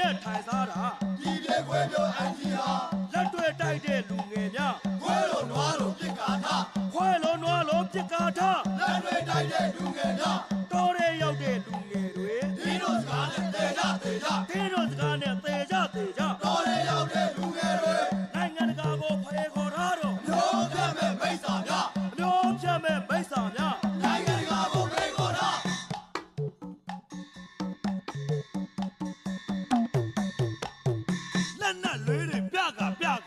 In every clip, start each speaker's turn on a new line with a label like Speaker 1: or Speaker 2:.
Speaker 1: နဲ့ထိုင်စားတာ
Speaker 2: ဒီပြေခွဲပြောအန်တီဟာ
Speaker 1: လက်တွေ့တိုက်တဲ့လူငယ်များ
Speaker 2: ခွဲလို့နွားလို့ပြစ်ကာထ
Speaker 1: ခွဲလို့နွားလို့ပြစ်ကာထ
Speaker 2: လက်တွေ့တိုက်တဲ့လူငယ်များ
Speaker 1: တော်ရဲရောက်တဲ့လူငယ်တွေ
Speaker 2: ဒီတို့စကားနဲ့တေကြ
Speaker 1: ဒီတို့စကားနဲ့တေကြ
Speaker 2: တော်ရဲရောက်တဲ့လူငယ်တွေ
Speaker 1: နိုင်ငံတကာကိုဖယ်ခေါ်ထားတော့
Speaker 2: မျိုးပြမဲ့မိစ္ဆာများ
Speaker 1: မျိုးပြမဲ့မိစ္ဆာများ
Speaker 2: နိုင်ငံတကာကိုဖယ်ခေါ်ထား
Speaker 1: လက်နက်လေးတွေပြ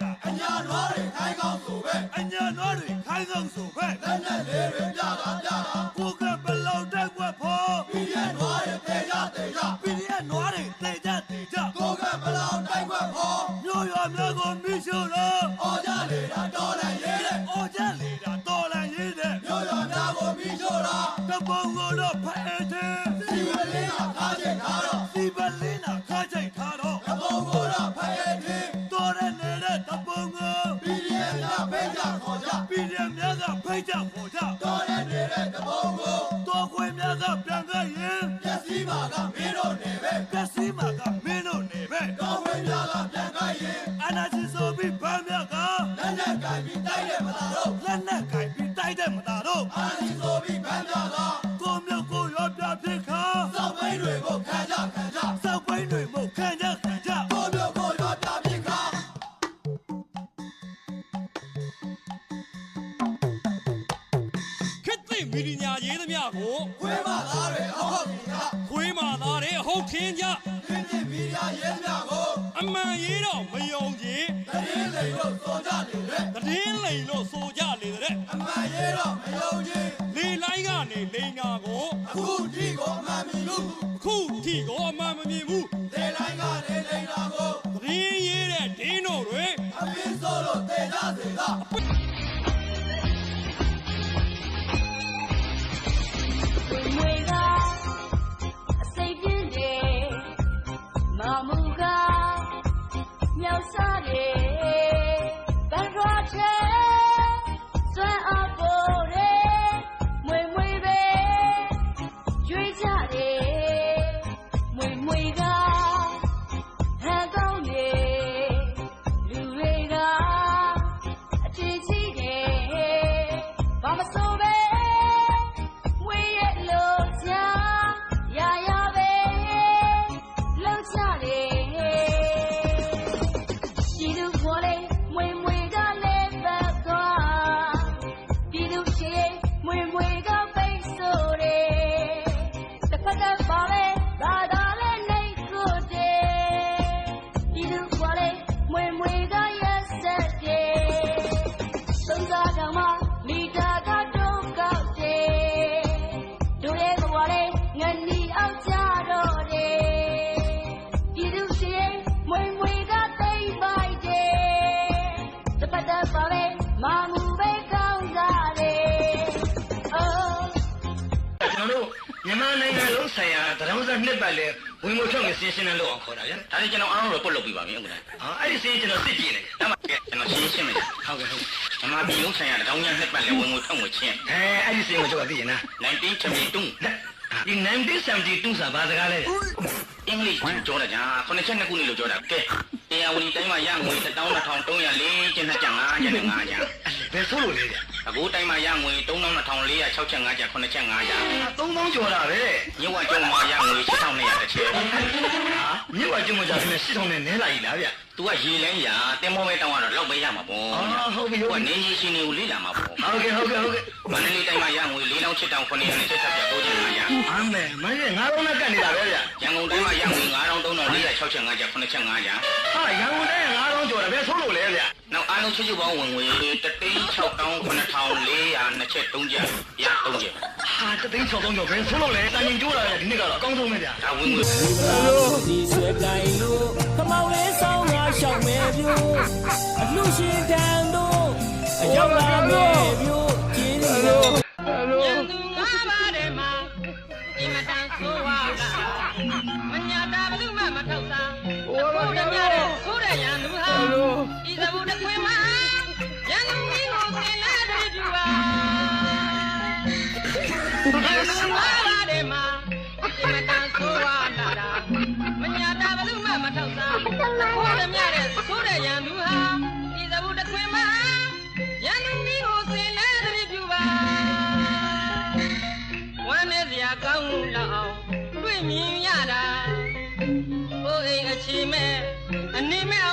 Speaker 1: ကအ
Speaker 2: ညာနွားတွေခိုင်းကောင်းဆိုပဲ
Speaker 1: အညာနွားတွေခိုင်းကောင်းဆိုပဲ
Speaker 2: လက်နက်လေးတွေပြက
Speaker 1: ကိုကဘလောက်တက်ွက်ဖို့
Speaker 2: ပြည်ရနွားတွေတေကြ
Speaker 1: ပြည်ရနွားတွေတေကြ
Speaker 2: ကိုကဘလောက်တိုက်ွက်ဖို့
Speaker 1: မျိုးရွာများကိုမိရှုလို့
Speaker 2: အော်ကြလေတာတော်လန်ရေးတဲ့
Speaker 1: အော်ကြလေတာတော်လန်ရေးတဲ့
Speaker 2: မျိုးရွာများကိုမိရှုတာ
Speaker 1: တပုံကိုတော့ဖဲတဲ့
Speaker 2: စီဝလင်းကခါချိန်ထားတော့
Speaker 1: စီပလင်းကခါချိန်ထားတော့
Speaker 2: တပုံကိုတော့ဖဲတဲ့
Speaker 1: တော်ရနေတဲ့တပုံကို
Speaker 2: ပြည်ရများဖိတ်ကြခေါ်ကြ
Speaker 1: ပြည်ရများကဖိတ်ကြခေါ်ကြ
Speaker 2: တော်ရနေတဲ့တပုံကို
Speaker 1: တော်ခွေများကပြန်ခဲ့ရင်
Speaker 2: ပျက်စီးမှာကမင်းတို့နေပဲ
Speaker 1: ပျက်စီးမှာကမင်းတို့နေပဲ
Speaker 2: တော်ခွေများကပြန်ခဲ့ရင်
Speaker 1: အနာချီဆိုပြီးဗန်းများက
Speaker 2: လက်နဲ့ကင်ပြီးတိုက်တဲ့မသားတော့
Speaker 1: လက်နဲ့ကင်ပြီးတိုက်တဲ့မသားတော့
Speaker 2: အနာချီဆိုပြီးဗန်းများက
Speaker 1: ကိုမျိုးကိုရောပြဖြစ်ခါ
Speaker 2: စောက်ပိန်းတွေကိုခံကြ
Speaker 1: စောက်ပိန်းတွေမို့ခံကြ
Speaker 2: ကိုမျိုးကိုရောပြဖြစ်ခါ
Speaker 1: ခစ်သိမီဒီညာရေးသမျှကို
Speaker 2: ခွေးမသားတွေအဟုတ်ထင်ကြ
Speaker 1: ခွေးမသားတွေအဟုတ်ထင်ကြ
Speaker 2: ခစ်သိမီဒီညာရေးသမျှကို
Speaker 1: အမှန်ရေးတော့မယုံကြည်
Speaker 2: တရင်လိန်လို့ဆိုကြနေတဲ့
Speaker 1: တရင်လိန်လို့ဆိုကြလေတဲ့အ
Speaker 2: မှန်ရေးတော့မယုံကြည်
Speaker 1: လေလိုက်ကနေလိန်နာကို
Speaker 2: အခုထိကိုအမှန်မမြင်ဘူး
Speaker 1: အခုထိကိုအမှန်မမြင်ဘူး
Speaker 2: လေလိုက်ကနေလိန်နာကို
Speaker 1: တရင်ရေးတဲ့ဒင်းတို့တွေ
Speaker 2: အပင်းစိုးလို့တေကြစေသာ
Speaker 3: မွေကအစိပ်ပြင်းတယ်မမူကမြောက်စားတယ်ဘန်ရွာချဲစွမ်းအားပေါ်တယ်မွေပဲရွေးကြတယ်မွေကဟန်ကောင်းတယ်လူတွေကအထင်ကြီးတယ်ဘာမဆိုပဲ
Speaker 4: မြန်မာနိုင်ငံလုံးဆိုင်ရာတရောင်းစားနှစ်ပတ်လဲဝင်ငွေထွက်ငွေစင်းရှင်းနဲ့လုပ်အောင်ခေါ်တာဗျာဒါနဲ့ကျွန်တော်အားလုံးတော့ပုတ်လုပ်ပြီးပါပြီဥက္ကဋ္ဌအဲ့ဒီစင်းကျွန်တော်စစ်ကြည့်နေတယ်ဒါမှကျွန်တော်ရှင်းမယ်ဟုတ်ကဲ့မြန်မာပြည်လုံးဆိုင်ရာတရောင်းစားနှစ်ပတ်လဲဝင်ငွေထွက်ငွေချင်းအဲ့ဒီစင်းကိုကျွန်တော်သိရင်နာ1972ဒီ1972ဆိုတာဘာစကားလဲအင်္ဂလိပ်ကိုပြောတာကြာ92ခုနှစ်လို့ပြောတာကဲတရားဝင်တိုင်းမှာရငွေ12304ကျင်း2ကျန်5ကျန်5ကျန်ဘယ်ဆိုလို့လဲဗျအခုတိုင်းမှာရငွေ32465ကျန်9ကျန်9ကျန်5ကျန်3000ကျော်တာပဲမြစ်ဝကျုံမှာရငွေ8200တစ်ချက်ဟာမြစ်ဝကျုံမှာကြာနေ8000နဲ့နဲလာပြီလားဗျသူကရေလဲရတင်မောပဲတောင်းရတော့လောက်ပဲရမှာပေါ့ဟုတ်ပြီဟုတ်ပြီနင်းကြီးရှင်တွေကိုလေးလာမှာပေါ့ဟုတ်ကဲ့မန္တလေးတိုင်းမှာရငွေ4700 900 900 900ကျန်5ကျန်အမေမင်းရဲ့9000နဲ့ကတ်နေတာပဲဗျရန်ကုန်တိုင်းမှာရငွေ93,465ကျန်9ကျန်5ကျန်ဟာရန်ကုန်တိုင်း9000ကျော်တယ်ဘယ်ဆိုးလို့လဲဗျနောက်အားလုံးချစ်ချစ်ပေါင်းဝင်ငွေ3,694,2ချက်3ကျန်ရ3ကျန်ဟာ3,600ကျော်ဘယ်ဆိုးလို့လဲတန်ရင်ကျိုးလာတယ်ဒီနေ့ကတော့အကောင်းဆုံးပဲဗျဒါဝင်ငွေ
Speaker 5: ဒီဆွဲတိုင်းလို့ခမောင်လေးဆောင်ငါရှောက်မယ်ပြို့အလှရှင်တန်တို့အရောက်လာမယ်ပြို့ကျင်းလို့
Speaker 3: ရန်သူငါပါတယ်မှာဒီမတန်ဆိုးဝါလာမညာတာဘလူမမထောက်စားကိုရမြတဲ့ဆိုးတဲ့ရန်သူဟာဒီသဘုတစ်ခွင်မှာရန်သူကြီးကိုဆင်လာတယ်ပြပါရန်သူငါပါတယ်မှာဒီမတန်ဆိုးဝါလာမညာတာဘလူမမ
Speaker 6: မထောက်စားခေါ်ရမြတဲ့ဆိုးတဲ့ရန်သူဟာဤသဘူးတစ်ခွင်မှာရန်သူကြီးကိုစင်လဲသတိပြုပါဝမ်းနဲ့စရာကောင်းလောက်အောင်တွေ့မြင်ရတာဟိုအိမ်အချီမဲ့အနေမဲ့